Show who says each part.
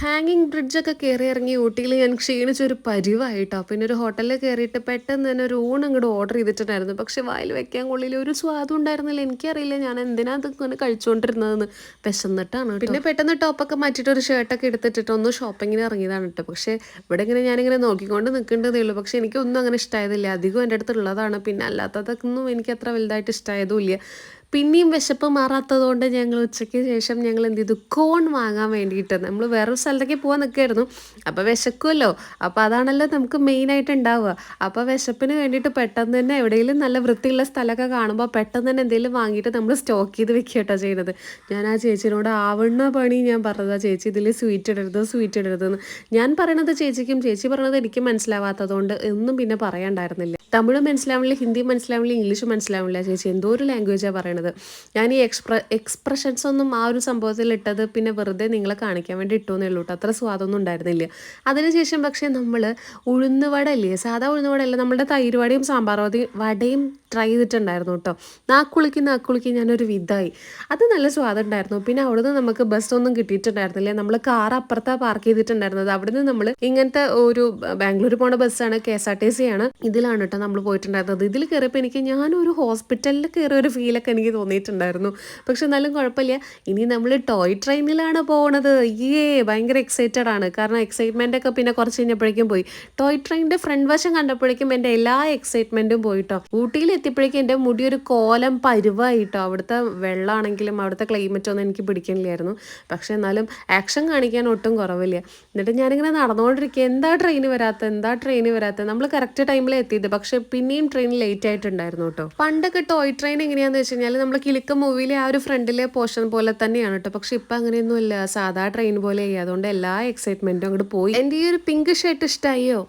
Speaker 1: ഹാങ്ങിങ് ബ്രിഡ്ജൊക്കെ കയറി ഇറങ്ങി ഊട്ടിയിൽ ഞാൻ ക്ഷീണിച്ചൊരു പരിവായിട്ടോ. പിന്നെ ഒരു ഹോട്ടലിൽ കയറിയിട്ട് പെട്ടെന്ന് തന്നെ ഒരു ഊണ് അങ്ങോട്ട് ഓർഡർ ചെയ്തിട്ടുണ്ടായിരുന്നു. പക്ഷേ വായിൽ വെക്കാൻ കൊള്ളില്ല, ഒരു സ്വാദും ഉണ്ടായിരുന്നില്ല. എനിക്കറിയില്ല ഞാൻ എന്തിനാ ഇങ്ങനെ കഴിച്ചുകൊണ്ടിരുന്നതെന്ന്. വിശന്നിട്ടാണ് കേട്ടോ. പിന്നെ പെട്ടെന്ന് ടോപ്പൊക്കെ മാറ്റിയിട്ട് ഒരു ഷർട്ടൊക്കെ എടുത്തിട്ടിട്ട് ഒന്ന് ഷോപ്പിങ്ങിന് ഇറങ്ങിയതാണ് കേട്ടോ. പക്ഷേ ഇവിടെ ഇങ്ങനെ ഞാനിങ്ങനെ നോക്കിക്കൊണ്ട് നിൽക്കേണ്ടതേ ഉള്ളൂ. പക്ഷേ എനിക്കൊന്നും അങ്ങനെ ഇഷ്ടമായതില്ല. അധികം എൻ്റെ അടുത്തുള്ളതാണ്. പിന്നെ അല്ലാത്തതൊന്നും എനിക്ക് അത്ര വലുതായിട്ട് ഇഷ്ടമായതുമില്ല. പിന്നെയും വിശപ്പ് മാറാത്തതുകൊണ്ട് ഞങ്ങൾ ഉച്ചയ്ക്ക് ശേഷം ഞങ്ങൾ എന്ത് ചെയ്തു, കോൺ വാങ്ങാൻ വേണ്ടിയിട്ട് നമ്മൾ വേറൊരു സ്ഥലത്തേക്ക് പോകാൻ നിൽക്കുമായിരുന്നു. അപ്പോൾ വിശക്കുമല്ലോ, അപ്പോൾ അതാണല്ലോ നമുക്ക് മെയിനായിട്ട് ഉണ്ടാവുക. അപ്പോൾ വിശപ്പിന് വേണ്ടിയിട്ട് പെട്ടെന്ന് തന്നെ എവിടെയെങ്കിലും നല്ല വൃത്തിയുള്ള സ്ഥലമൊക്കെ കാണുമ്പോൾ പെട്ടെന്ന് തന്നെ എന്തെങ്കിലും വാങ്ങിയിട്ട് നമ്മൾ സ്റ്റോക്ക് ചെയ്ത് വെക്കുക കേട്ടോ ചെയ്യുന്നത്. ഞാൻ ആ ചേച്ചിനോട് ആവണ പണി ഞാൻ പറഞ്ഞതാ, ചേച്ചി ഇതിൽ സ്വീറ്റ് ഇടരുത് സ്വീറ്റ് ഇടരുതെന്ന്. ഞാൻ പറയണത് ചേച്ചിക്കും ചേച്ചി പറയണത് എനിക്കും മനസ്സിലാവാത്തതുകൊണ്ട് ഒന്നും പിന്നെ പറയണ്ടായിരുന്നില്ല. തമിഴ് മനസ്സിലാവില്ല, ഹിന്ദി മനസ്സിലാവില്ല, ഇംഗ്ലീഷ് മനസ്സിലാവില്ല. ചേച്ചി എന്തോ ഒരു ലാംഗ്വേജാണ് പറയണത്. ഞാൻ ഈ എക്സ്പ്രഷൻസ് ഒന്നും ആ ഒരു സംഭവത്തിൽ ഇട്ടത് പിന്നെ വെറുതെ നിങ്ങളെ കാണിക്കാൻ വേണ്ടി ഇട്ടോന്നേ ഉള്ളൂ കേട്ടോ. അത്ര സ്വാദൊന്നും ഉണ്ടായിരുന്നില്ല. അതിനുശേഷം പക്ഷേ നമ്മൾ ഉഴുന്നുവട ഇല്ലേ, സാധാ ഉഴുന്നുവട അല്ല, നമ്മുടെ തൈര് വടയും സാമ്പാർ വടയും ട്രൈ ചെയ്തിട്ടുണ്ടായിരുന്നു കേട്ടോ. നാക്കുളിക്ക് ഞാനൊരു വിധായി. അത് നല്ല സ്വാദുണ്ടായിരുന്നു. പിന്നെ അവിടുന്ന് നമുക്ക് ബസ്സൊന്നും കിട്ടിയിട്ടുണ്ടായിരുന്നില്ല. നമ്മൾ കാർ അപ്പുറത്താണ് പാർക്ക് ചെയ്തിട്ടുണ്ടായിരുന്നത്. അവിടുന്ന് നമ്മൾ ഇങ്ങനത്തെ ഒരു ബാംഗ്ലൂർ പോണ ബസ്സാണ്, KSRTC ആണ്. ഇതിലാണ് കേട്ടോ നമ്മൾ പോയിട്ടുണ്ടായിരുന്നത്. ഇതിൽ കയറിയപ്പോൾ ഞാനൊരു ഹോസ്പിറ്റലിൽ കയറിയ ഒരു ഫീലൊക്കെ എനിക്ക് തോന്നിയിട്ടുണ്ടായിരുന്നു. പക്ഷെ എന്നാലും കുഴപ്പമില്ല. ഇനി നമ്മൾ ടോയ് ട്രെയിനിലാണ് പോണത്. ഭയങ്കര എക്സൈറ്റഡ് ആണ്. കാരണം എക്സൈറ്റ്മെൻ്റൊക്കെ പിന്നെ കുറച്ച് കഴിഞ്ഞപ്പോഴേക്കും പോയി. ടോയ് ട്രെയിനിൻ്റെ ഫ്രണ്ട് വശം കണ്ടപ്പോഴേക്കും എൻ്റെ എല്ലാ എക്സൈറ്റ്മെൻറ്റും പോയിട്ടോ. ഊട്ടിയിൽ എത്തിയപ്പോഴേക്കും എൻ്റെ മുടി ഒരു കോലം പരുവായിട്ടോ. അവിടുത്തെ വെള്ളമാണെങ്കിലും അവിടുത്തെ ക്ലൈമറ്റൊന്നും എനിക്ക് പിടിക്കണില്ലായിരുന്നു. പക്ഷെ എന്നാലും ആക്ഷൻ കാണിക്കാൻ ഒട്ടും കുറവില്ല. എന്നിട്ട് ഞാനിങ്ങനെ നടന്നുകൊണ്ടിരിക്കുക, എന്താ ട്രെയിന് വരാത്ത നമ്മൾ കറക്റ്റ് ടൈമിൽ എത്തിയത്. പക്ഷെ പിന്നെയും ട്രെയിൻ ലേറ്റ് ആയിട്ടുണ്ടായിരുന്നു കേട്ടോ. പണ്ടൊക്കെ ടോയ് ട്രെയിൻ എങ്ങനെയാണെന്ന് വെച്ച് കഴിഞ്ഞാൽ നമ്മൾ കിലുക്ക മൂവിയിലെ ആ ഒരു ഫ്രണ്ടിലെ പോർഷൻ പോലെ തന്നെയാണ് കേട്ടോ. പക്ഷെ ഇപ്പം അങ്ങനെയൊന്നുമില്ല, സാധാ ട്രെയിൻ പോലെ. അതുകൊണ്ട് എല്ലാ എക്സൈറ്റ്മെൻറ്റും അങ്ങോട്ട് പോയി. എൻ്റെ ഈ ഒരു പിങ്ക് ഷർട്ട് ഇഷ്ടമായോ?